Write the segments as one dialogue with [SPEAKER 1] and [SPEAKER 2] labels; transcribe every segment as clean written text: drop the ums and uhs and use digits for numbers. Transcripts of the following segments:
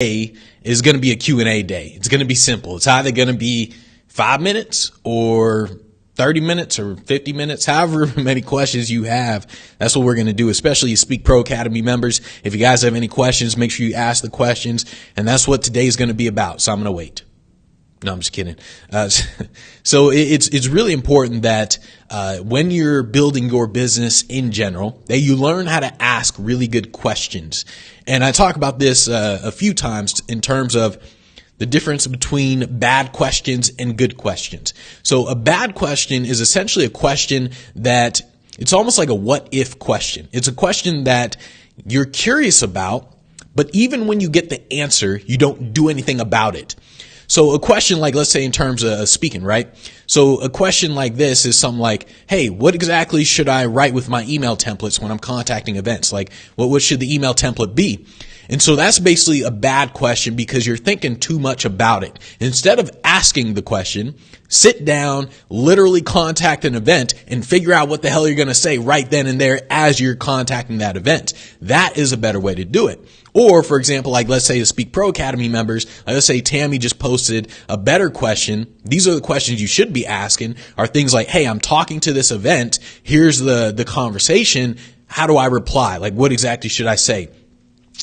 [SPEAKER 1] day is going to be a Q&A day. It's going to be simple. It's either going to be 5 minutes or 30 minutes or 50 minutes, however many questions you have. That's what we're going to do, especially Speak Pro Academy members. If you guys have any questions, make sure you ask the questions. And that's what today is going to be about. So I'm going to wait. No, I'm just kidding. So it's really important that when you're building your business in general, that you learn how to ask really good questions. And I talk about this a few times in terms of the difference between bad questions and good questions. So a bad question is essentially a question that it's almost like a what if question. It's a question that you're curious about, but even when you get the answer, you don't do anything about it. So a question like, let's say in terms of speaking, right? So a question like this is something like, hey, what exactly should I write with my email templates when I'm contacting events? Like, what should the email template be? And so that's basically a bad question because you're thinking too much about it. Instead of asking the question, sit down, literally contact an event and figure out what the hell you're going to say right then and there as you're contacting that event. That is a better way to do it. Or, for example, like let's say the Speak Pro Academy members, like let's say Tammy just posted a better question. These are the questions you should be asking are things like, hey, I'm talking to this event. Here's the conversation. How do I reply? Like, what exactly should I say?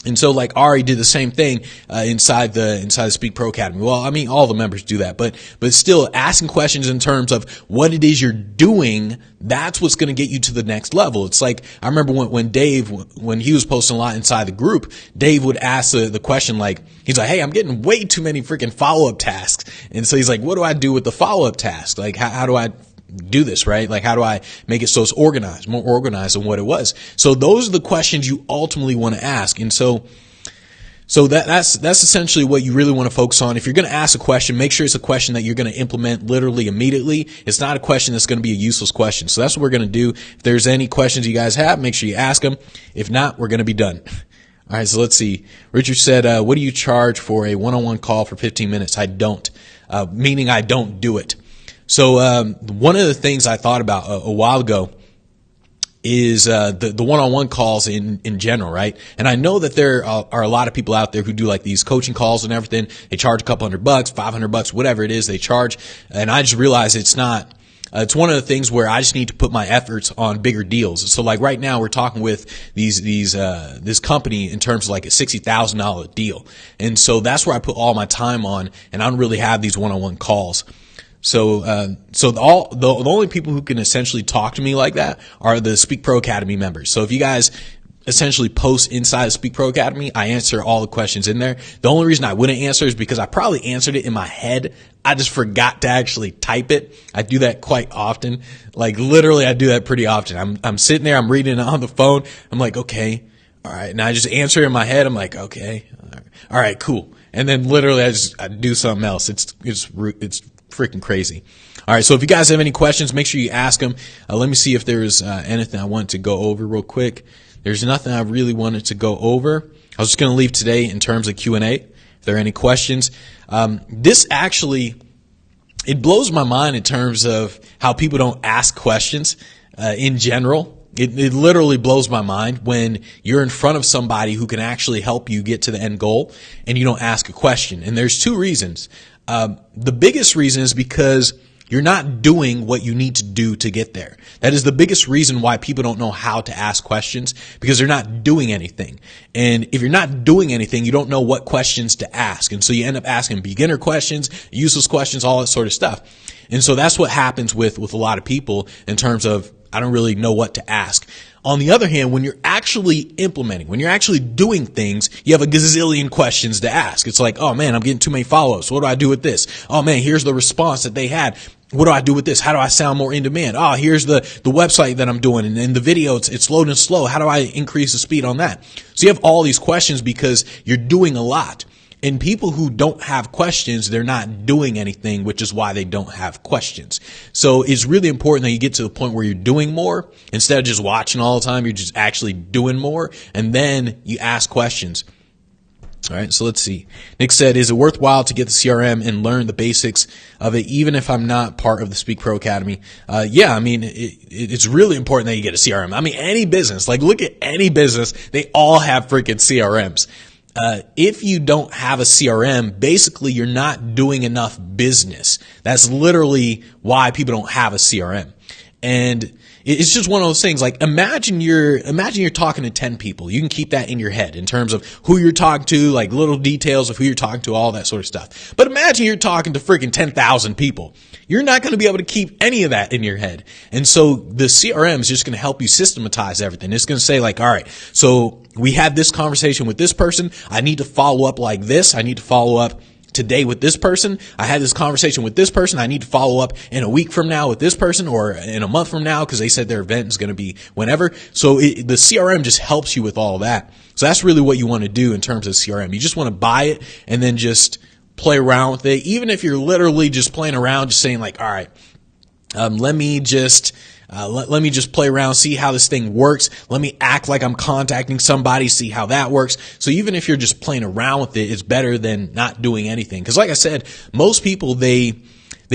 [SPEAKER 1] And so like Ari did the same thing inside the Speak Pro Academy. Well, I mean, all the members do that, but still asking questions in terms of what it is you're doing, that's what's going to get you to the next level. It's like, I remember when Dave, when he was posting a lot inside the group, Dave would ask the question like, he's like, hey, I'm getting way too many freaking follow-up tasks. And so he's like, what do I do with the follow-up task? Like, how do I do this, right? Like, how do I make it so it's organized, more organized than what it was? So those are the questions you ultimately want to ask. And so that's essentially what you really want to focus on. If you're going to ask a question, make sure it's a question that you're going to implement literally immediately. It's not a question that's going to be a useless question. So that's what we're going to do. If there's any questions you guys have, make sure you ask them. If not, we're going to be done. All right. So let's see. Richard said, what do you charge for a one-on-one call for 15 minutes? I don't, meaning I don't do it. So one of the things I thought about a while ago is the one-on-one calls in general, right? And I know that there are a lot of people out there who do like these coaching calls and everything. They charge a couple $100, $500, whatever it is they charge. And I just realized it's not. It's one of the things where I just need to put my efforts on bigger deals. So like right now we're talking with this company in terms of like a $60,000 deal. And so that's where I put all my time on, and I don't really have these one-on-one calls. So the only people who can essentially talk to me like that are the Speak Pro Academy members. So if you guys essentially post inside of Speak Pro Academy, I answer all the questions in there. The only reason I wouldn't answer is because I probably answered it in my head. I just forgot to actually type it. I do that quite often. Like literally I do that pretty often. I'm sitting there, I'm reading it on the phone. I'm like, okay, all right. And I just answer it in my head. I'm like, okay, all right, cool. And then literally I do something else. It's freaking crazy. All right. So if you guys have any questions, make sure you ask them. Let me see if there's anything I want to go over real quick. There's nothing I really wanted to go over. I was just going to leave today in terms of Q&A. If there are any questions, this actually, it blows my mind in terms of how people don't ask questions in general. It literally blows my mind when you're in front of somebody who can actually help you get to the end goal and you don't ask a question. And there's two reasons. The biggest reason is because you're not doing what you need to do to get there. That is the biggest reason why people don't know how to ask questions, because they're not doing anything. And if you're not doing anything, you don't know what questions to ask. And so you end up asking beginner questions, useless questions, all that sort of stuff. And so that's what happens with a lot of people in terms of, I don't really know what to ask. On the other hand, when you're actually implementing, when you're actually doing things, you have a gazillion questions to ask. It's like, oh man, I'm getting too many follow-ups. What do I do with this? Oh man, here's the response that they had. What do I do with this? How do I sound more in demand? Oh, here's the website that I'm doing, and in the video, it's loading slow. How do I increase the speed on that? So you have all these questions because you're doing a lot. And people who don't have questions, they're not doing anything, which is why they don't have questions. So it's really important that you get to the point where you're doing more. Instead of just watching all the time, you're just actually doing more. And then you ask questions. All right, so let's see. Nick said, is it worthwhile to get the CRM and learn the basics of it, even if I'm not part of the Speak Pro Academy? Yeah, I mean, it's really important that you get a CRM. I mean, any business, like look at any business, they all have freaking CRMs. if you don't have a CRM, basically you're not doing enough business. That's literally why people don't have a CRM. And it's just one of those things. Like imagine you're talking to 10 people. You can keep that in your head in terms of who you're talking to, like little details of who you're talking to, all that sort of stuff. But imagine you're talking to freaking 10,000 people. You're not going to be able to keep any of that in your head. And so the CRM is just going to help you systematize everything. It's going to say like, all right, so we had this conversation with this person. I need to follow up like this. I need to follow up today with this person. I had this conversation with this person. I need to follow up in a week from now with this person or in a month from now because they said their event is going to be whenever. So the CRM just helps you with all that. So that's really what you want to do in terms of CRM. You just want to buy it and then just play around with it. Even if you're literally just playing around, just saying like, all right, let me just play around, see how this thing works. Let me act like I'm contacting somebody, see how that works. So even if you're just playing around with it, it's better than not doing anything. Because like I said, most people, they've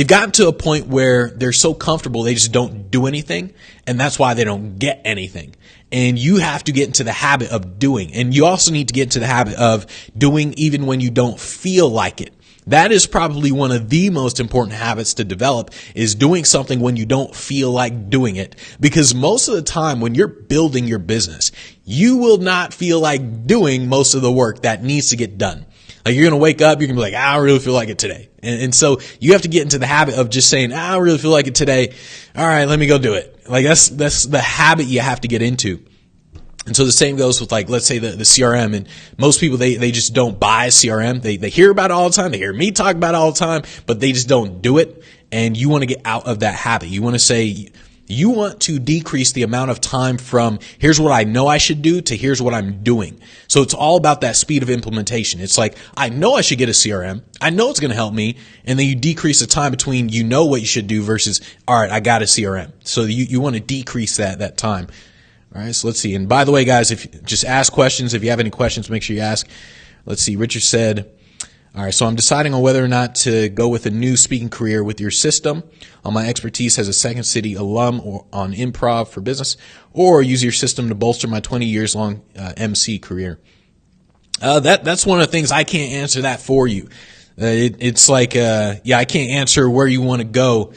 [SPEAKER 1] gotten to a point where they're so comfortable they just don't do anything. And that's why they don't get anything. And you have to get into the habit of doing. And you also need to get into the habit of doing even when you don't feel like it. That is probably one of the most important habits to develop, is doing something when you don't feel like doing it. Because most of the time when you're building your business, you will not feel like doing most of the work that needs to get done. Like you're going to wake up, you're going to be like, I don't really feel like it today. And so you have to get into the habit of just saying, I don't really feel like it today. All right, let me go do it. Like that's the habit you have to get into. And so the same goes with like, let's say the CRM, and most people, they just don't buy a CRM. They hear about it all the time. They hear me talk about it all the time, but they just don't do it. And you want to get out of that habit. You want to say, you want to decrease the amount of time from here's what I know I should do to here's what I'm doing. So it's all about that speed of implementation. It's like, I know I should get a CRM. I know it's going to help me. And then you decrease the time between you know what you should do versus, all right, I got a CRM. So you want to decrease that time. All right, so let's see. And by the way, guys, if just ask questions. If you have any questions, make sure you ask. Let's see. Richard said, all right, so I'm deciding on whether or not to go with a new speaking career with your system on my expertise as a Second City alum or on improv for business, or use your system to bolster my 20 years long MC career. That's one of the things I can't answer that for you. It's like, I can't answer where you want to go,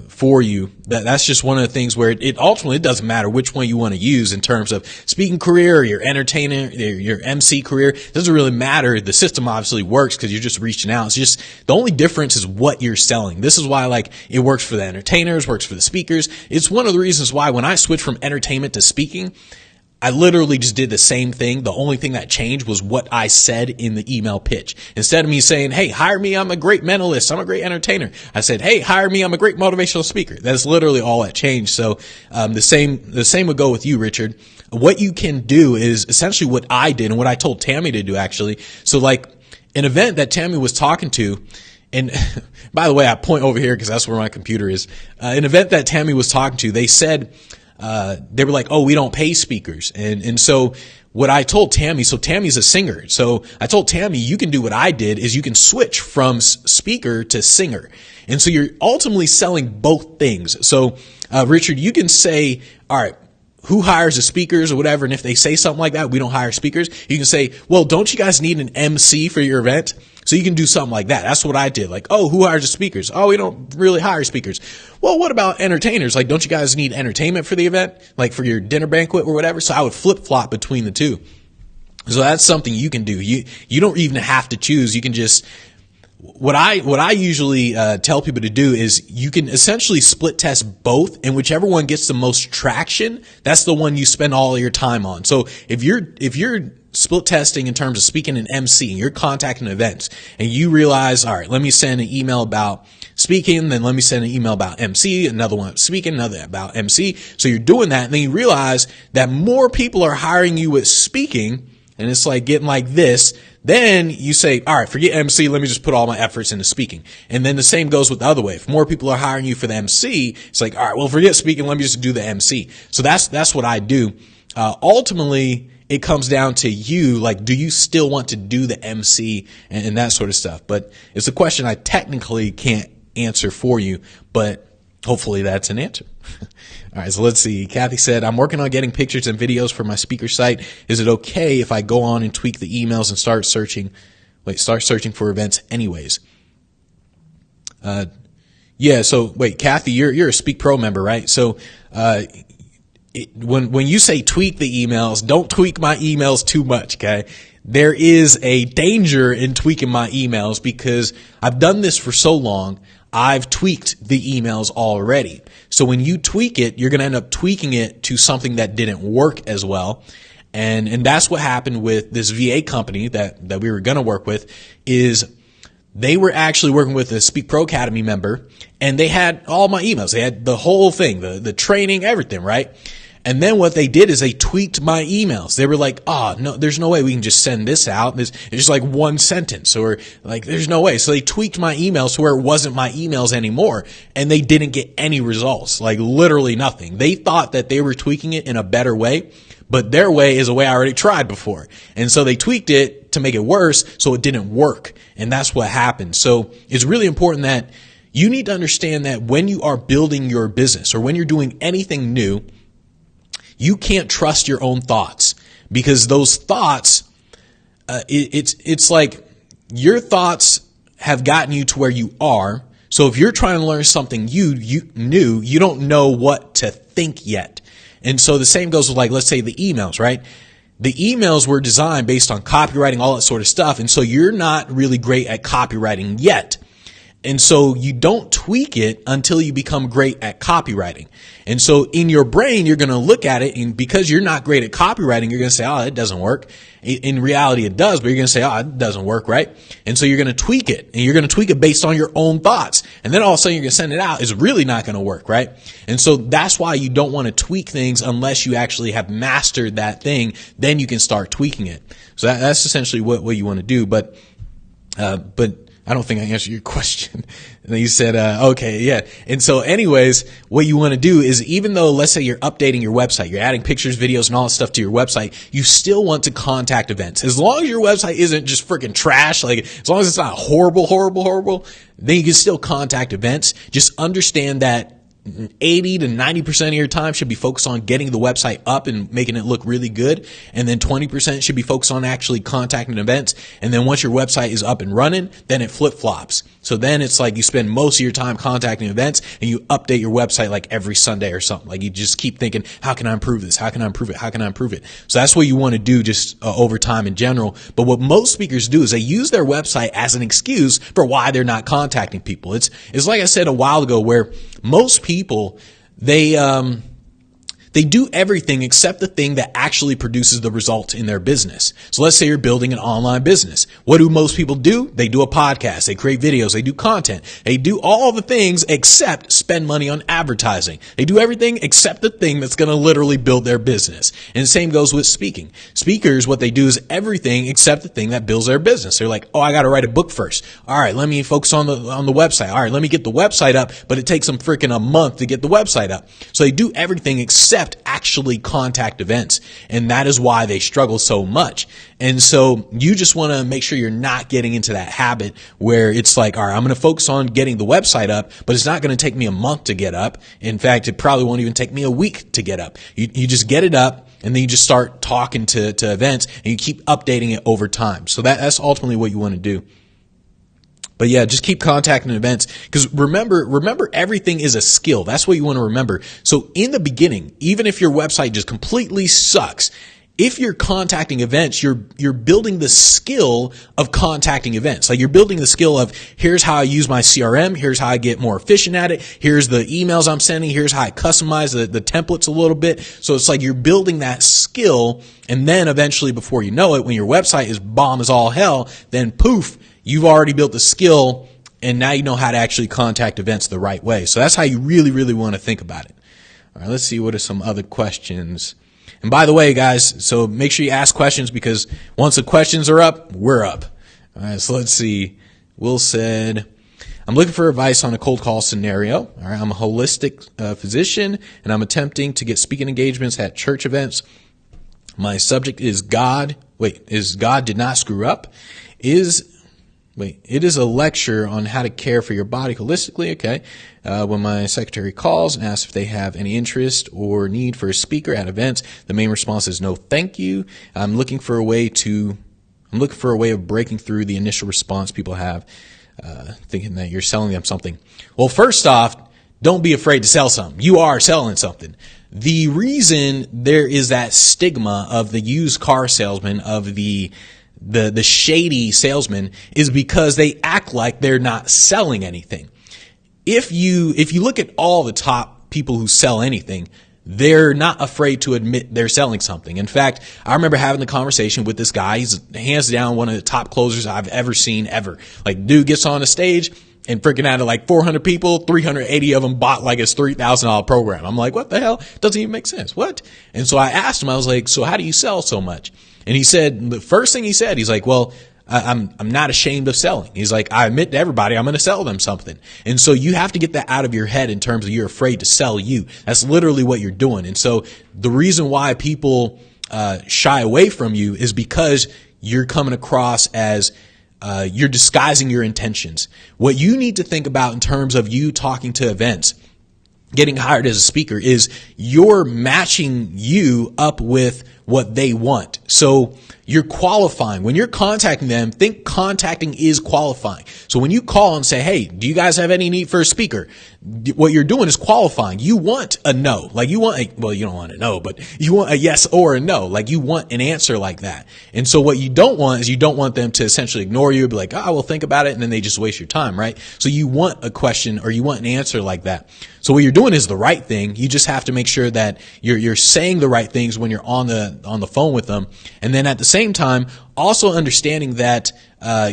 [SPEAKER 1] for you. That's just one of the things where it ultimately, it doesn't matter which one you want to use in terms of speaking career or your entertainer, your MC career. It doesn't really matter. The system obviously works because you're just reaching out. It's just the only difference is what you're selling. This is why like it works for the entertainers, works for the speakers. It's one of the reasons why when I switched from entertainment to speaking, I literally just did the same thing. The only thing that changed was what I said in the email pitch. Instead of me saying, hey, hire me, I'm a great mentalist, I'm a great entertainer, I said, hey, hire me, I'm a great motivational speaker. That's literally all that changed. So the same would go with you, Richard. What you can do is essentially what I did and what I told Tammy to do, actually. So like an event that Tammy was talking to, and by the way, I point over here because that's where my computer is. An event that Tammy was talking to, they said, they were like, oh, we don't pay speakers. And so what I told Tammy, so Tammy's a singer. So I told Tammy, you can do what I did is you can switch from speaker to singer. And so you're ultimately selling both things. So, Richard, you can say, all right, who hires the speakers or whatever? And if they say something like that, we don't hire speakers. You can say, well, don't you guys need an MC for your event? So you can do something like that. That's what I did. Like, oh, who hires the speakers? Oh, we don't really hire speakers. Well, what about entertainers? Like, don't you guys need entertainment for the event? Like for your dinner banquet or whatever? So I would flip flop between the two. So that's something you can do. You don't even have to choose. You can just, what I usually tell people to do is you can essentially split test both, and whichever one gets the most traction, that's the one you spend all your time on. So if you're split testing in terms of speaking and MC, and you're contacting events, and you realize, all right, let me send an email about speaking, then let me send an email about MC, another one about speaking, another about MC. So you're doing that, and then you realize that more people are hiring you with speaking, and it's like getting like this. Then you say, all right, forget MC. Let me just put all my efforts into speaking. And then the same goes with the other way. If more people are hiring you for the MC, it's like, all right, well, forget speaking. Let me just do the MC. So that's what I do. Ultimately, it comes down to you. Like, do you still want to do the MC and that sort of stuff? But it's a question I technically can't answer for you, but Hopefully that's an answer. All right, so let's see. Kathy said, I'm working on getting pictures and videos for my speaker site. Is it okay if I go on and tweak the emails and start searching for events anyways? Yeah, so wait, Kathy, you're a Speak Pro member, right? So when you say tweak the emails, don't tweak my emails too much, okay? There is a danger in tweaking my emails because I've done this for so long. I've tweaked the emails already. So when you tweak it, you're going to end up tweaking it to something that didn't work as well. And that's what happened with this VA company that we were going to work with. Is they were actually working with a Speak Pro Academy member, and they had all my emails. They had the whole thing, the training, everything, right? And then what they did is they tweaked my emails. They were like, no, there's no way we can just send this out. It's just like one sentence, or like, there's no way. So they tweaked my emails to where it wasn't my emails anymore, and they didn't get any results, like literally nothing. They thought that they were tweaking it in a better way, but their way is a way I already tried before. And so they tweaked it to make it worse, so it didn't work. And that's what happened. So it's really important that you need to understand that when you are building your business or when you're doing anything new, you can't trust your own thoughts, because those thoughts, it's like your thoughts have gotten you to where you are. So if you're trying to learn something new, you don't know what to think yet. And so the same goes with, like, let's say the emails, right? The emails were designed based on copywriting, all that sort of stuff. And so you're not really great at copywriting yet. And so you don't tweak it until you become great at copywriting. And so in your brain, you're going to look at it, and because you're not great at copywriting, you're going to say, it doesn't work. In reality, it does, but you're going to say, it doesn't work, right? And so you're going to tweak it, and you're going to tweak it based on your own thoughts. And then all of a sudden you're going to send it out. It's really not going to work, right? And so that's why you don't want to tweak things unless you actually have mastered that thing. Then you can start tweaking it. So that's essentially what you want to do. But I don't think I answered your question. And then you said, okay, yeah. And so anyways, what you want to do is, even though, let's say you're updating your website, you're adding pictures, videos, and all that stuff to your website, you still want to contact events. As long as your website isn't just freaking trash, like as long as it's not horrible, then you can still contact events. Just understand that 80 to 90% of your time should be focused on getting the website up and making it look really good. And then 20% should be focused on actually contacting events. And then once your website is up and running, then it flip-flops. So then it's like you spend most of your time contacting events, and you update your website like every Sunday or something. Like you just keep thinking, how can I improve this? How can I improve it? How can I improve it? So that's what you want to do just over time in general. But what most speakers do is they use their website as an excuse for why they're not contacting people. It's like I said a while ago, where most people, they do everything except the thing that actually produces the results in their business. So let's say you're building an online business. What do most people do? They do a podcast. They create videos. They do content. They do all the things except spend money on advertising. They do everything except the thing that's going to literally build their business. And the same goes with speaking. Speakers, what they do is everything except the thing that builds their business. They're like, I got to write a book first. All right, let me focus on the website. All right, let me get the website up, but it takes them freaking a month to get the website up. So they do everything except actually contact events. And that is why they struggle so much. And so you just want to make sure you're not getting into that habit where it's like, all right, I'm going to focus on getting the website up, but it's not going to take me a month to get up. In fact, it probably won't even take me a week to get up. You just get it up, and then you just start talking to events, and you keep updating it over time. So that's ultimately what you want to do. But yeah, just keep contacting events, because remember everything is a skill. That's what you want to remember. So in the beginning, even if your website just completely sucks, if you're contacting events, you're building the skill of contacting events. Like you're building the skill of, here's how I use my CRM. Here's how I get more efficient at it. Here's the emails I'm sending. Here's how I customize the templates a little bit. So it's like you're building that skill. And then eventually, before you know it, when your website is bomb as all hell, then poof, you've already built the skill, and now you know how to actually contact events the right way. So that's how you really, really want to think about it. All right, let's see, what are some other questions. And by the way, guys, so make sure you ask questions, because once the questions are up, we're up. All right, so let's see. Will said, I'm looking for advice on a cold call scenario. All right, I'm a holistic physician, and I'm attempting to get speaking engagements at church events. My subject is God did not screw up. It is a lecture on how to care for your body holistically. Okay. When my secretary calls and asks if they have any interest or need for a speaker at events, the main response is no, thank you. I'm looking for a way of breaking through the initial response people have, thinking that you're selling them something. Well, first off, don't be afraid to sell something. You are selling something. The reason there is that stigma of the used car salesman, of the shady salesman, is because they act like they're not selling anything. If you look at all the top people who sell anything, they're not afraid to admit they're selling something. In fact, I remember having the conversation with this guy. He's hands down one of the top closers I've ever seen ever. Like, dude gets on the stage and freaking out of like 400 people, 380 of them bought like his $3,000 program. I'm like, what the hell? Doesn't even make sense. What? And so I asked him, I was like, so how do you sell so much? And he said, the first thing he said, he's like, well, I'm not ashamed of selling. He's like, I admit to everybody, I'm going to sell them something. And so you have to get that out of your head in terms of you're afraid to sell you. That's literally what you're doing. And so the reason why people shy away from you is because you're coming across as you're disguising your intentions. What you need to think about in terms of you talking to events, getting hired as a speaker, is you're matching you up with what they want. So you're qualifying. When you're contacting them, think contacting is qualifying. So when you call and say, hey, do you guys have any need for a speaker? What you're doing is qualifying. You want a no. Like you want you don't want a no, but you want a yes or a no. Like you want an answer like that. And so what you don't want is you don't want them to essentially ignore you, be like, we'll think about it. And then they just waste your time, right? So you want a question or you want an answer like that. So what you're doing is the right thing. You just have to make sure that you're saying the right things when you're on the phone with them. And then at the same time, also understanding that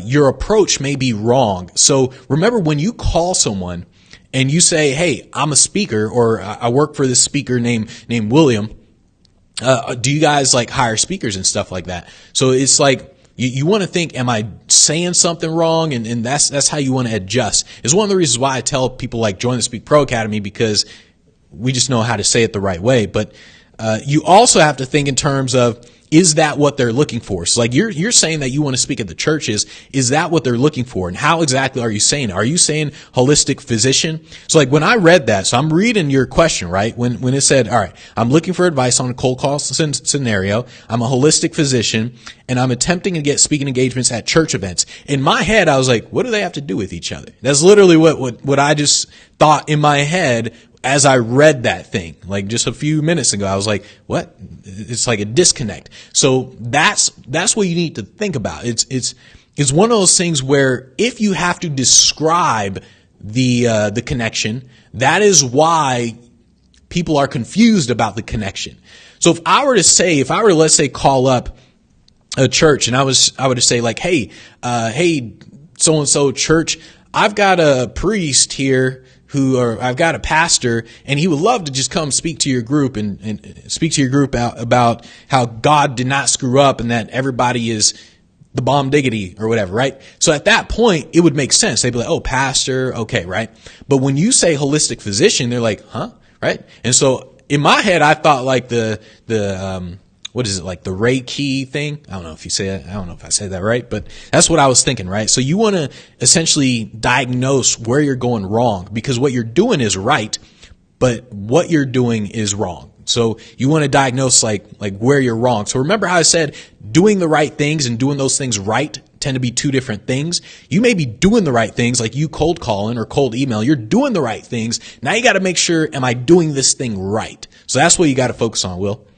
[SPEAKER 1] your approach may be wrong. So remember, when you call someone and you say, hey, I'm a speaker, or I work for this speaker named William, do you guys like hire speakers and stuff like that? So it's like, you want to think, am I saying something wrong? And that's how you want to adjust. It's one of the reasons why I tell people, like, join the Speak Pro Academy, because we just know how to say it the right way. But you also have to think in terms of, is that what they're looking for? So like you're saying that you want to speak at the churches. Is that what they're looking for? And how exactly are you saying it? Are you saying holistic physician? So like when I read that, so I'm reading your question, right? When it said, all right, I'm looking for advice on a cold call scenario. I'm a holistic physician and I'm attempting to get speaking engagements at church events. In my head, I was like, what do they have to do with each other? That's literally what I just thought in my head as I read that thing, like just a few minutes ago. I was like, what? It's like a disconnect. So that's what you need to think about. It's one of those things where if you have to describe the connection, that is why people are confused about the connection. So if I were to let's say call up a church and I would say like, hey, so-and-so church, I've got a priest here I've got a pastor, and he would love to just come speak to your group and speak to your group about how God did not screw up and that everybody is the bomb diggity or whatever, right? So at that point, it would make sense. They'd be like, oh, pastor, okay, right? But when you say holistic physician, they're like, huh? Right? And so in my head, I thought like what is it, like the Reiki thing? I don't know if I said that right, but that's what I was thinking, right? So you want to essentially diagnose where you're going wrong, because what you're doing is right, but what you're doing is wrong. So you want to diagnose like where you're wrong. So remember how I said doing the right things and doing those things right tend to be two different things. You may be doing the right things, like you cold calling or cold email. You're doing the right things. Now you got to make sure, am I doing this thing right? So that's what you got to focus on, Will.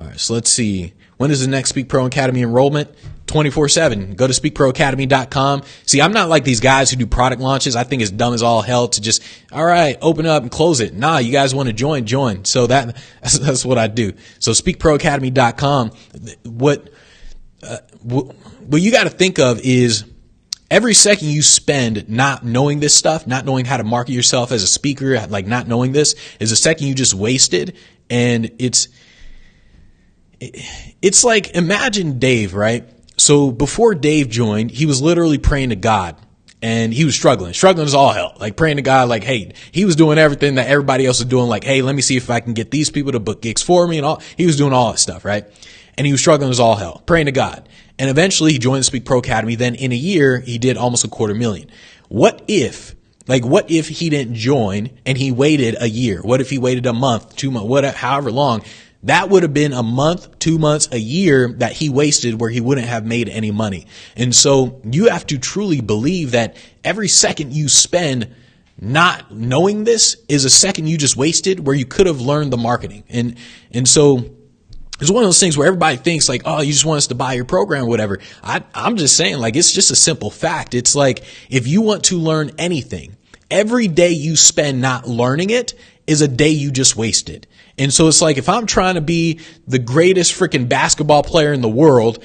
[SPEAKER 1] All right, so let's see. When is the next Speak Pro Academy enrollment? 24/7. Go to speakproacademy.com. See, I'm not like these guys who do product launches. I think it's dumb as all hell to just, all right, open up and close it. Nah, you guys want to join. So that's what I do. So speakproacademy.com. What you got to think of is every second you spend not knowing this stuff, not knowing how to market yourself as a speaker, like not knowing this, is a second you just wasted. And it's like, imagine Dave, right? So before Dave joined, he was literally praying to God, and he was struggling as all hell, like praying to God, like, hey, he was doing everything that everybody else was doing. Like, hey, let me see if I can get these people to book gigs for me and all. He was doing all that stuff, right? And he was struggling as all hell, praying to God. And eventually he joined the Speak Pro Academy. Then in a year, he did almost $250,000. What if he didn't join and he waited a year? What if he waited a month, 2 months, whatever, however long? That would have been a month, 2 months, a year that he wasted where he wouldn't have made any money. And so you have to truly believe that every second you spend not knowing this is a second you just wasted where you could have learned the marketing. And so it's one of those things where everybody thinks like, oh, you just want us to buy your program or whatever. I'm just saying, like, it's just a simple fact. It's like, if you want to learn anything, every day you spend not learning it is a day you just wasted. And so it's like, if I'm trying to be the greatest freaking basketball player in the world,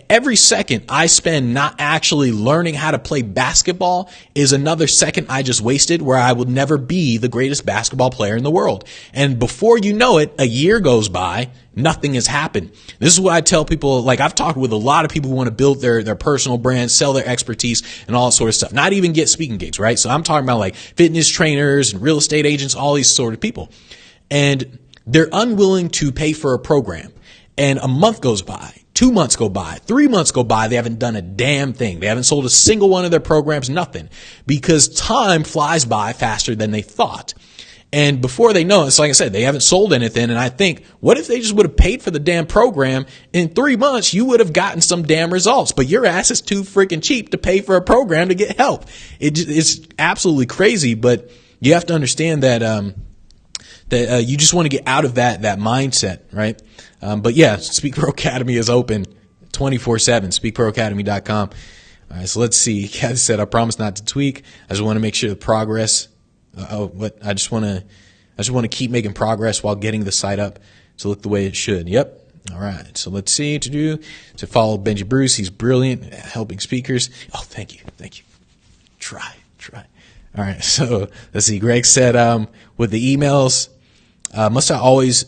[SPEAKER 1] every second I spend not actually learning how to play basketball is another second I just wasted where I will never be the greatest basketball player in the world. And before you know it, a year goes by, nothing has happened. This is what I tell people. Like, I've talked with a lot of people who want to build their personal brand, sell their expertise and all that sort of stuff, not even get speaking gigs, right? So I'm talking about like fitness trainers and real estate agents, all these sort of people. And they're unwilling to pay for a program. And a month goes by, 2 months go by, 3 months go by. They haven't done a damn thing. They haven't sold a single one of their programs, nothing, because time flies by faster than they thought. And before they know it, it's like I said, they haven't sold anything. And I think, what if they just would have paid for the damn program? In 3 months, you would have gotten some damn results, but your ass is too freaking cheap to pay for a program to get help. It's absolutely crazy, but you have to understand that, you just want to get out of that mindset, right? But yeah, Speak Pro Academy is open 24/7, speakproacademy.com. All right, so let's see. Kathy said, I promise not to tweak. I just want to make sure the progress. I just want to keep making progress while getting the site up to look the way it should. Yep. All right. So let's see to follow Benji Bruce. He's brilliant at helping speakers. Oh, thank you. Try. All right. So let's see. Greg said, with the emails, must I always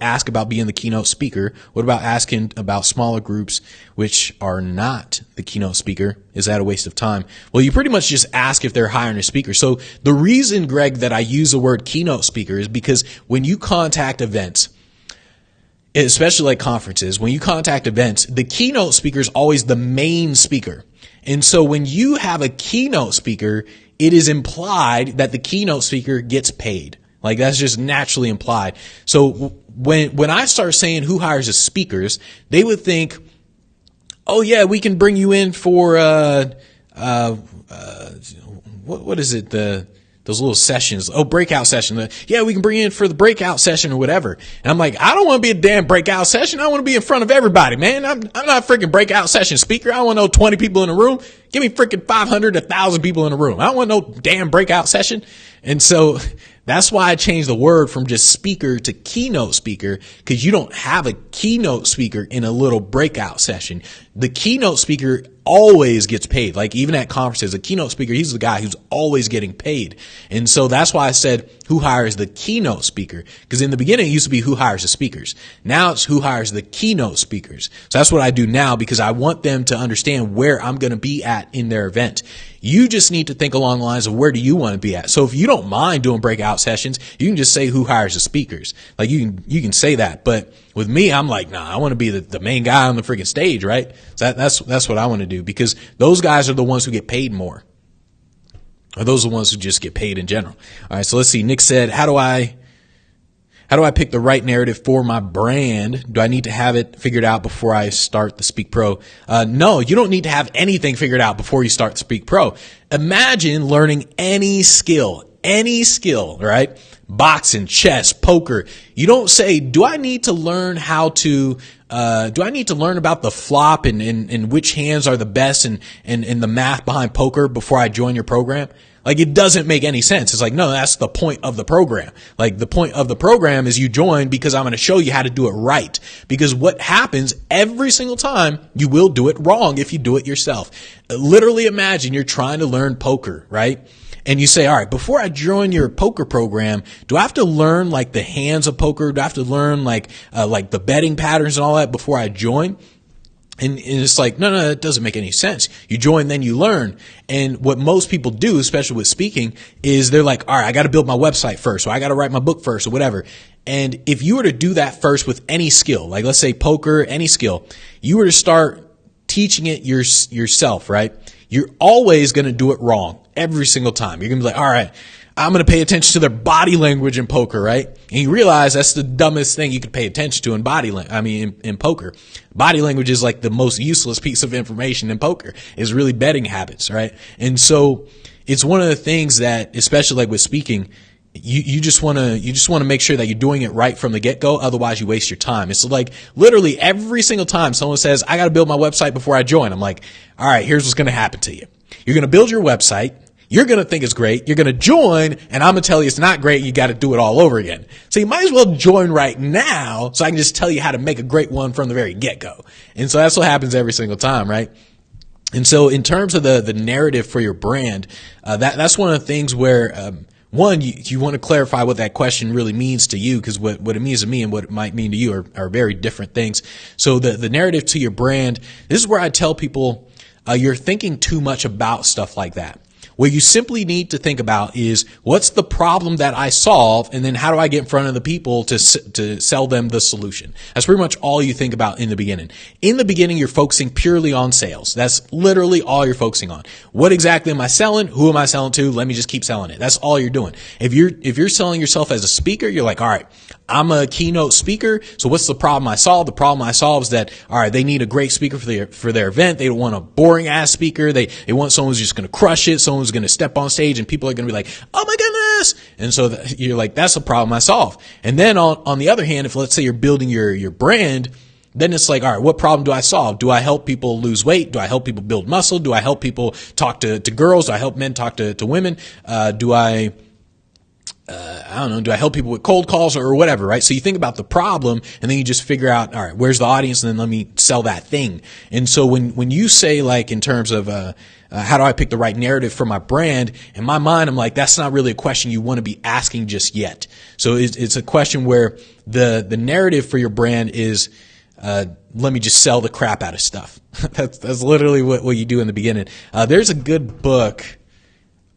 [SPEAKER 1] ask about being the keynote speaker? What about asking about smaller groups which are not the keynote speaker? Is that a waste of time? Well, you pretty much just ask if they're hiring a speaker. So the reason, Greg, that I use the word keynote speaker is because when you contact events, especially like conferences, when you contact events, the keynote speaker is always the main speaker. And so when you have a keynote speaker, it is implied that the keynote speaker gets paid. Like, that's just naturally implied. So when I start saying who hires the speakers, they would think, oh yeah, we can bring you in for, what is it? Those little sessions. Oh, breakout session. Yeah, we can bring you in for the breakout session or whatever. And I'm like, I don't want to be a damn breakout session. I want to be in front of everybody, man. I'm not a freaking breakout session speaker. I don't want no 20 people in a room. Give me freaking 500, 1,000 people in a room. I don't want no damn breakout session. And so that's why I changed the word from just speaker to keynote speaker, because you don't have a keynote speaker in a little breakout session. The keynote speaker always gets paid. Like, even at conferences, a keynote speaker, he's the guy who's always getting paid. And so that's why I said who hires the keynote speaker, because in the beginning it used to be who hires the speakers. Now it's who hires the keynote speakers. So that's what I do now, because I want them to understand where I'm going to be at in their event. You just need to think along the lines of where do you want to be at. So if you don't mind doing breakout sessions, you can just say who hires the speakers. Like, you can say that. But with me, I'm like, nah, I want to be the main guy on the freaking stage, right? So that's what I want to do, because those guys are the ones who get paid more. Or those are the ones who just get paid in general. All right, so let's see. Nick said, how do I pick the right narrative for my brand? Do I need to have it figured out before I start the Speak Pro? No, you don't need to have anything figured out before you start the Speak Pro. Imagine learning any skill, right? Boxing, chess, poker. You don't say, do I need to learn about the flop and which hands are the best and the math behind poker before I join your program? Like, it doesn't make any sense. It's like, no, that's the point of the program. Like, the point of the program is you join because I'm going to show you how to do it right. Because what happens every single time, you will do it wrong if you do it yourself. Literally imagine you're trying to learn poker, right? And you say, all right, before I join your poker program, do I have to learn like the hands of poker? Do I have to learn like the betting patterns and all that before I join? And it's like, no, that doesn't make any sense. You join, then you learn. And what most people do, especially with speaking, is they're like, all right, I got to build my website first, or I got to write my book first, or whatever. And if you were to do that first with any skill, like let's say poker, any skill, you were to start teaching it yourself, right? You're always going to do it wrong every single time. You're going to be like, all right, I'm going to pay attention to their body language in poker, right? And you realize that's the dumbest thing you could pay attention to in poker. Body language is like the most useless piece of information in poker, is really betting habits, right? And so it's one of the things that, especially like with speaking, you just want to make sure that you're doing it right from the get-go. Otherwise you waste your time. It's like literally every single time someone says, I got to build my website before I join, I'm like, all right, here's what's going to happen to you. You're going to build your website. You're going to think it's great. You're going to join, and I'm going to tell you it's not great. You got to do it all over again. So you might as well join right now so I can just tell you how to make a great one from the very get-go. And so that's what happens every single time, right? And so in terms of the narrative for your brand, that's one of the things where, one, you want to clarify what that question really means to you, because what it means to me and what it might mean to you are very different things. So the narrative to your brand, this is where I tell people, you're thinking too much about stuff like that. What you simply need to think about is, what's the problem that I solve, and then how do I get in front of the people to sell them the solution? That's pretty much all you think about in the beginning. In the beginning, you're focusing purely on sales. That's literally all you're focusing on. What exactly am I selling? Who am I selling to? Let me just keep selling it. That's all you're doing. If you're selling yourself as a speaker, you're like, all right, I'm a keynote speaker. So what's the problem I solve? The problem I solve is that, all right, they need a great speaker for their event. They don't want a boring ass speaker. They want someone who's just going to crush it. Someone who's going to step on stage and people are going to be like, oh my goodness. And so you're like, that's a problem I solve. And then on the other hand, if let's say you're building your brand, then it's like, all right, what problem do I solve? Do I help people lose weight? Do I help people build muscle? Do I help people talk to girls? Do I help men talk to women? I don't know, do I help people with cold calls or whatever, right? So you think about the problem and then you just figure out, all right, where's the audience? And then let me sell that thing. And so when you say, like, in terms of, how do I pick the right narrative for my brand? In my mind, I'm like, that's not really a question you want to be asking just yet. So it's a question where the narrative for your brand is, let me just sell the crap out of stuff. That's literally what you do in the beginning. There's a good book,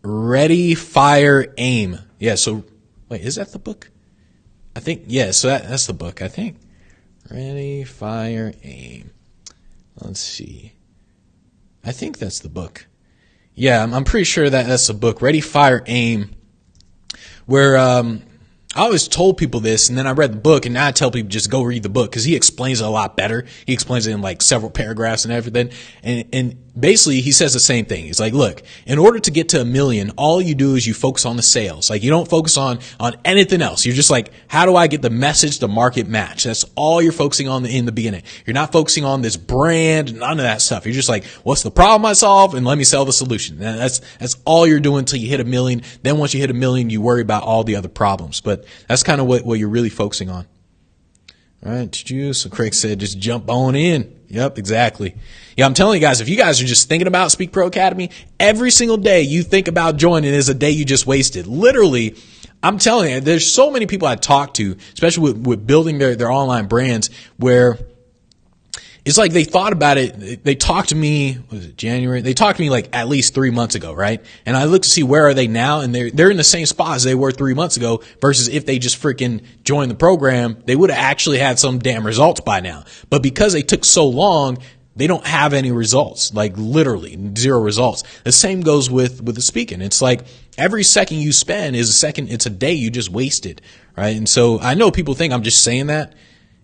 [SPEAKER 1] Ready, Fire, Aim. Yeah, so, wait, is that the book? I think, yeah, so that's the book, I think. Ready, Fire, Aim. Let's see. I think that's the book. Yeah, I'm pretty sure that's the book, Ready, Fire, Aim, where I always told people this, and then I read the book, and now I tell people just go read the book, because he explains it a lot better. He explains it in like several paragraphs and everything. And basically he says the same thing. He's like, look, in order to get to 1 million, all you do is you focus on the sales. Like, you don't focus on anything else. You're just like, how do I get the message, the market match? That's all you're focusing on in the beginning. You're not focusing on this brand, none of that stuff. You're just like, what's the problem I solve? And let me sell the solution. And that's all you're doing until you hit 1 million. Then once you hit 1 million, you worry about all the other problems. But that's kind of what you're really focusing on. All right. So Craig said, just jump on in. Yep, exactly. Yeah, I'm telling you guys, if you guys are just thinking about Speak Pro Academy, every single day you think about joining is a day you just wasted. Literally, I'm telling you, there's so many people I talk to, especially with building their online brands, where it's like they thought about it. They talked to me, was it January? They talked to me like at least 3 months ago, right? And I look to see where are they now, and they're in the same spot as they were 3 months ago, versus if they just freaking joined the program, they would have actually had some damn results by now. But because they took so long, they don't have any results, like literally 0 results. The same goes with the speaking. It's like every second you spend is a second, it's a day you just wasted, right? And so I know people think I'm just saying that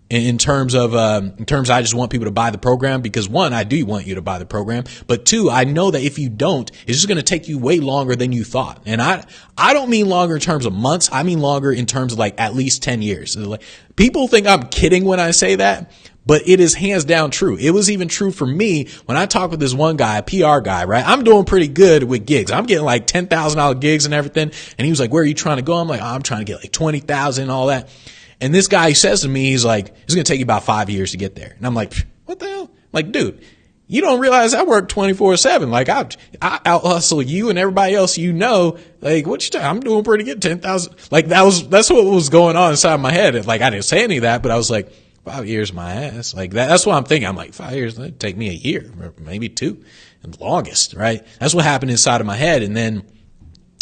[SPEAKER 1] in terms I just want people to buy the program, because one, I do want you to buy the program, but two, I know that if you don't, it's just going to take you way longer than you thought. And I don't mean longer in terms of months. I mean longer in terms of like at least 10 years. Like, people think I'm kidding when I say that, but it is hands down true. It was even true for me when I talked with this one guy, a PR guy, right? I'm doing pretty good with gigs. I'm getting like $10,000 gigs and everything. And he was like, where are you trying to go? I'm like, I'm trying to get like 20,000 and all that. And this guy says to me, he's like, it's going to take you about 5 years to get there. And I'm like, what the hell? I'm like, dude, you don't realize I work 24/7. Like, I out hustle you and everybody else, you know, like, what you talking? I'm doing pretty good. 10,000. Like, that's what was going on inside my head. Like, I didn't say any of that, but I was like, 5 years, my ass. Like that's what I'm thinking. I'm like, 5 years, that'd take me a year, or maybe 2, the longest, right? That's what happened inside of my head. And then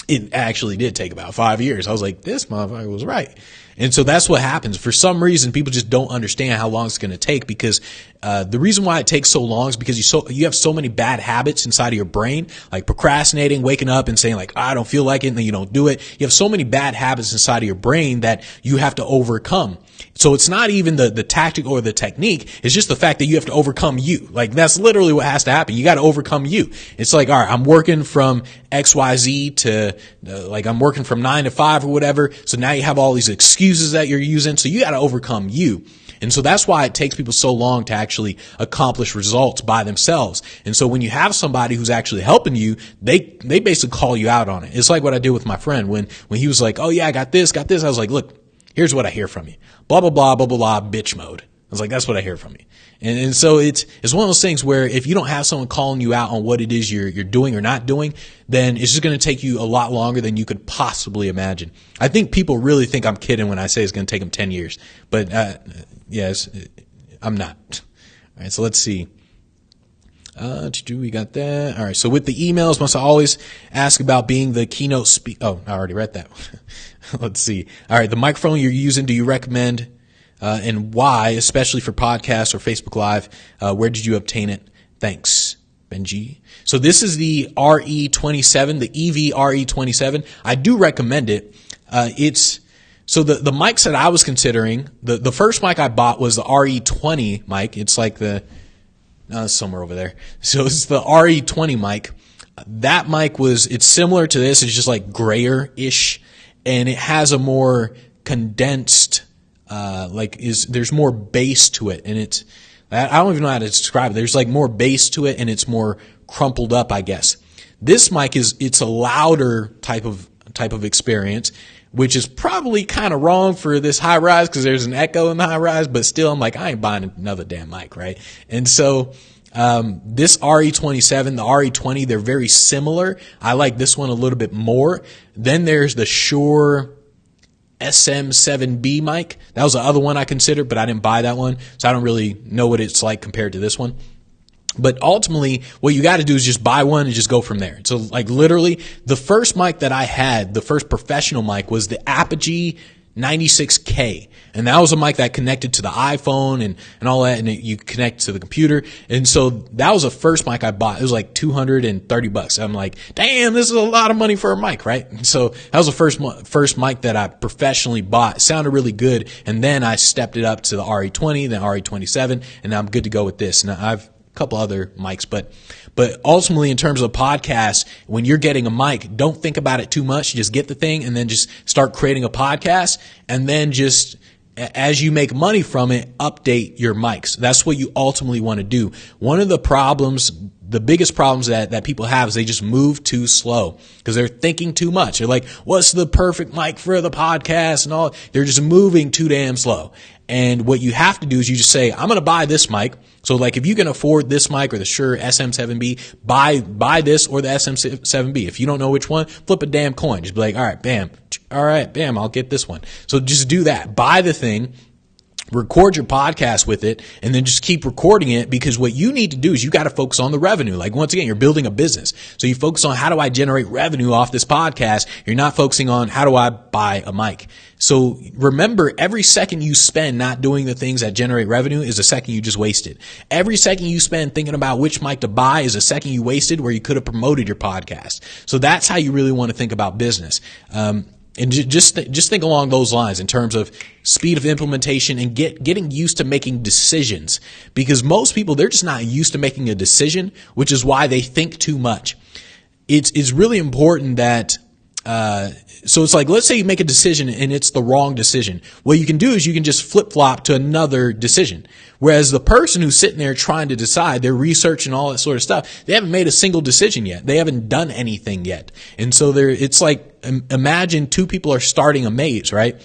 [SPEAKER 1] it actually did take about 5 years. I was like, this motherfucker was right. And so that's what happens. For some reason, people just don't understand how long it's going to take, because the reason why it takes so long is because you have so many bad habits inside of your brain, like procrastinating, waking up and saying like, I don't feel like it, and then you don't do it. You have so many bad habits inside of your brain that you have to overcome. So it's not even the tactic or the technique. It's just the fact that you have to overcome you. Like that's literally what has to happen. You got to overcome you. It's like, all right, I'm working from XYZ to like I'm working from 9 to 5 or whatever. So now you have all these excuses that you're using. So you got to overcome you. And so that's why it takes people so long to actually accomplish results by themselves. And so when you have somebody who's actually helping you, they basically call you out on it. It's like what I did with my friend when he was like, oh yeah, I got this. I was like, look, here's what I hear from you. Blah, blah, blah, blah, blah, blah, bitch mode. I was like, that's what I hear from you. And so it's one of those things where if you don't have someone calling you out on what it is you're doing or not doing, then it's just going to take you a lot longer than you could possibly imagine. I think people really think I'm kidding when I say it's going to take them 10 years, but, yes, I'm not. All right. So let's see. We got that. All right. So with the emails, must I always ask about being the keynote speaker? Oh, I already read that. Let's see. All right. The microphone you're using, do you recommend, and why, especially for podcasts or Facebook Live? Where did you obtain it? Thanks, Benji. So this is the RE27, the EV RE27. I do recommend it. So the mics that I was considering, the first mic I bought was the RE20 mic. It's like somewhere over there. So it's the RE20 mic. That mic it's similar to this. It's just like grayer-ish, and it has a more condensed, there's more bass to it, and I don't even know how to describe it. There's like more bass to it, and it's more crumpled up, I guess. This mic it's a louder type of experience, which is probably kind of wrong for this high rise because there's an echo in the high rise, but still I'm like, I ain't buying another damn mic, right? And so, this RE27, the RE20, they're very similar. I like this one a little bit more. Then there's the Shure SM7B mic. That was the other one I considered, but I didn't buy that one. So I don't really know what it's like compared to this one. But ultimately, what you got to do is just buy one and just go from there. So like literally the first mic that I had, the first professional mic was the Apogee 96K. And that was a mic that connected to the iPhone and all that. And you connect to the computer. And so that was the first mic I bought. It was like $230. I'm like, damn, this is a lot of money for a mic, right? And so that was the first mic that I professionally bought. It sounded really good. And then I stepped it up to the RE20, then RE27, and now I'm good to go with this. Now I've couple other mics, but ultimately in terms of podcasts, when you're getting a mic, don't think about it too much. Just get the thing and then just start creating a podcast, and then just as you make money from it, update your mics. That's what you ultimately want to do. One of the problems, the biggest problems that people have is they just move too slow because they're thinking too much. They're like, what's the perfect mic for the podcast and all? They're just moving too damn slow. And what you have to do is you just say, I'm going to buy this mic. So like if you can afford this mic or the Shure SM7B, buy this or the SM7B. If you don't know which one, flip a damn coin. Just be like, all right, bam. All right, bam, I'll get this one. So just do that. Buy the thing. Record your podcast with it, and then just keep recording it, because what you need to do is you got to focus on the revenue. Like once again, you're building a business. So you focus on how do I generate revenue off this podcast? You're not focusing on how do I buy a mic. So remember, every second you spend not doing the things that generate revenue is a second you just wasted. Every second you spend thinking about which mic to buy is a second you wasted where you could have promoted your podcast. So that's how you really want to think about business. And just think along those lines in terms of speed of implementation and getting used to making decisions, because most people, they're just not used to making a decision, which is why they think too much. It's really important that, so it's like, let's say you make a decision and it's the wrong decision. What you can do is you can just flip flop to another decision. Whereas the person who's sitting there trying to decide, they're researching all that sort of stuff. They haven't made a single decision yet. They haven't done anything yet. And so it's like, imagine two people are starting a maze, right?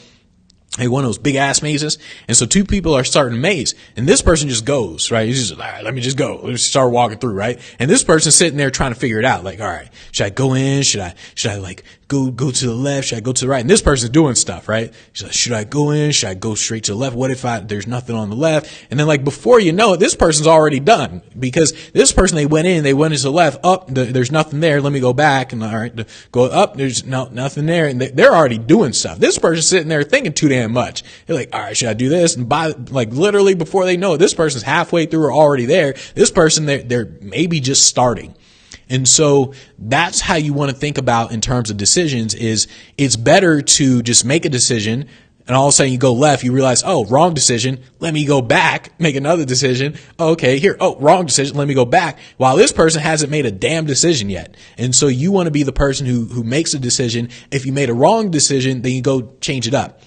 [SPEAKER 1] one of those big ass mazes. And so two people are starting a maze and this person just goes, right? He's just, all right, let me just go. Let's start walking through, right? And this person's sitting there trying to figure it out. Like, all right, should I go in? Should I like go to the left? Should I go to the right? And this person's doing stuff, right? She's like, should I go in? Should I go straight to the left? What if there's nothing on the left? And then like before you know it, this person's already done because this person, they went into the left, up, there's nothing there. Let me go back and all right, go up. There's nothing there. And they're already doing stuff. This person's sitting there thinking too damn much. They're like, all right, should I do this? And by like literally before they know it, this person's halfway through or already there. This person, they're maybe just starting. And so that's how you want to think about in terms of decisions is it's better to just make a decision and all of a sudden you go left, you realize, oh, wrong decision. Let me go back, make another decision. Okay, here. Oh, wrong decision. Let me go back. While this person hasn't made a damn decision yet. And so you want to be the person who makes a decision. If you made a wrong decision, then you go change it up.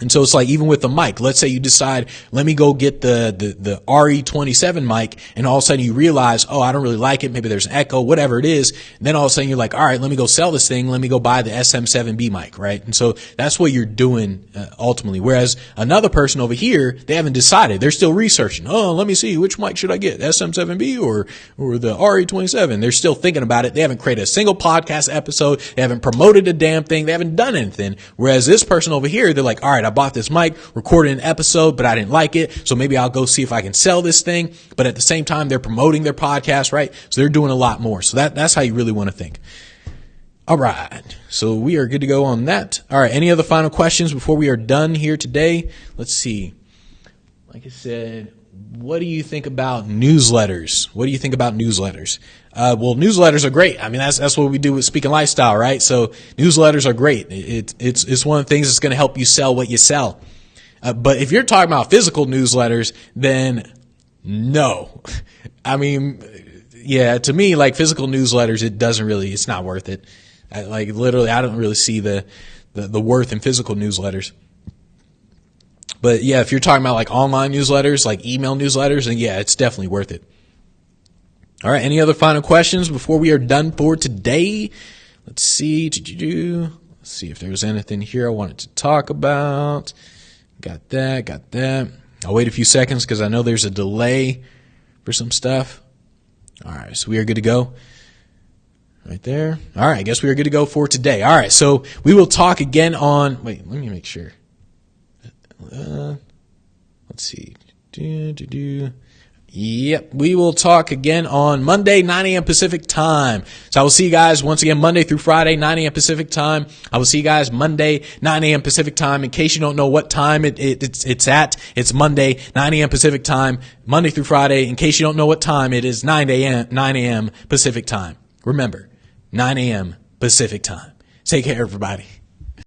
[SPEAKER 1] And so it's like even with the mic, let's say you decide, let me go get the RE27 mic, and all of a sudden you realize, oh, I don't really like it. Maybe there's an echo, whatever it is. And then all of a sudden you're like, all right, let me go sell this thing. Let me go buy the SM7B mic, right? And so that's what you're doing ultimately. Whereas another person over here, they haven't decided. They're still researching. Oh, let me see, which mic should I get? SM7B or the RE27? They're still thinking about it. They haven't created a single podcast episode. They haven't promoted a damn thing. They haven't done anything. Whereas this person over here, they're like, all right, I bought this mic, recorded an episode, but I didn't like it. So maybe I'll go see if I can sell this thing. But at the same time, they're promoting their podcast, right? So they're doing a lot more. So that's how you really want to think. All right. So we are good to go on that. All right. Any other final questions before we are done here today? Let's see. Like I said, what do you think about newsletters? What do you think about newsletters? Well, newsletters are great. I mean, that's what we do with Speaking Lifestyle, right? So newsletters are great. It's one of the things that's going to help you sell what you sell. But if you're talking about physical newsletters, then no. I mean, yeah, to me, like physical newsletters, it's not worth it. I don't really see the worth in physical newsletters. But yeah, if you're talking about like online newsletters, like email newsletters, then yeah, it's definitely worth it. All right. Any other final questions before we are done for today? Let's see. Let's see if there was anything here I wanted to talk about. Got that. I'll wait a few seconds because I know there's a delay for some stuff. All right. So we are good to go. Right there. All right. I guess we are good to go for today. All right. So we will talk again on, wait, let me make sure. Let's see. Yep. We will talk again on Monday, 9 a.m. Pacific time. So I will see you guys once again Monday through Friday, 9 a.m. Pacific time. I will see you guys Monday, 9 a.m. Pacific time. In case you don't know what time it's at, it's Monday, 9 a.m. Pacific time, Monday through Friday. In case you don't know what time it is, 9 a.m. Pacific time. Remember, 9 a.m. Pacific time. Take care, everybody.